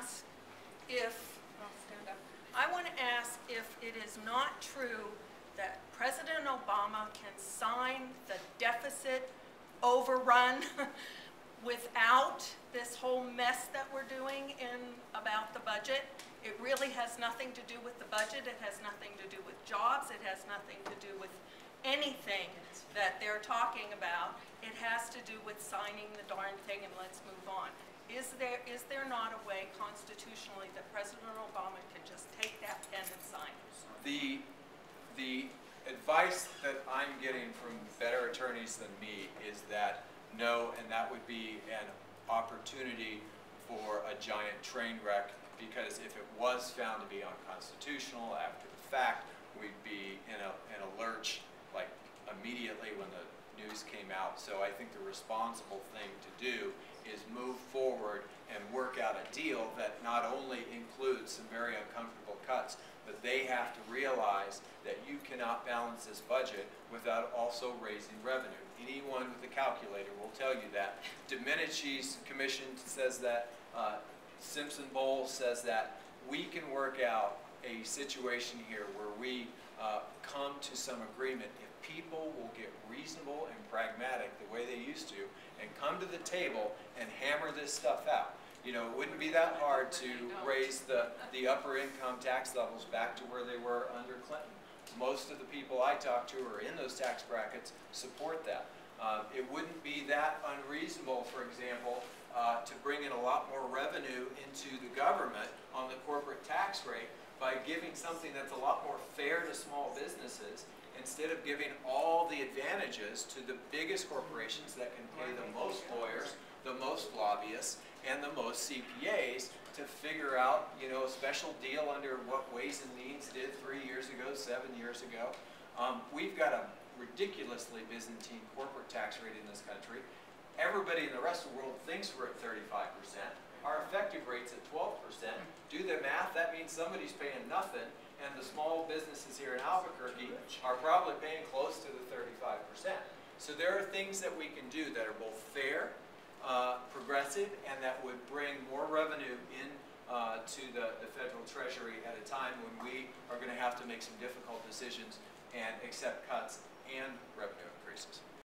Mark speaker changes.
Speaker 1: ask if, I'll stand up. I want to ask if it is not true that President Obama can sign the deficit overrun without this whole mess that we're doing about the budget. It really has nothing to do with the budget. It has nothing to do with jobs. It has nothing to do with anything that they're talking about. It has to do with signing the darn thing and let's move on. Is there not a way constitutionally that President Obama can just take that pen and sign it?
Speaker 2: The advice that I'm getting from better attorneys than me is that no, and that would be an opportunity for a giant train wreck, because if it was found to be unconstitutional after the fact, we'd be in a lurch like immediately when the news came out. So I think the responsible thing to do is move forward and work out a deal that not only includes some very uncomfortable cuts, but they have to realize that you cannot balance this budget without also raising revenue. Anyone with a calculator will tell you that. Domenici's commission says that. Simpson-Bowles says that. We can work out a situation here where we come to some agreement. If people will get reasonable and pragmatic the way they used to and come to the table and hammer this stuff out. You know, it wouldn't be that hard to raise the upper income tax levels back to where they were under Clinton. Most of the people I talk to who are in those tax brackets support that. It wouldn't be that unreasonable, for example, to bring in a lot more revenue into the government on the corporate tax rate by giving something that's a lot more fair to small businesses, instead of giving all the advantages to the biggest corporations that can pay the most lawyers, the most lobbyists, and the most CPAs to figure out, you know, a special deal under what Ways and Means did 3 years ago, 7 years ago. We've got a ridiculously Byzantine corporate tax rate in this country. Everybody in the rest of the world thinks we're at 35%. Our effective rate's at 12%. Do the math, that means somebody's paying nothing, and the small businesses here in Albuquerque are probably paying close to the 35%. So there are things that we can do that are both fair, progressive, and that would bring more revenue in to the federal treasury at a time when we are going to have to make some difficult decisions and accept cuts and revenue increases.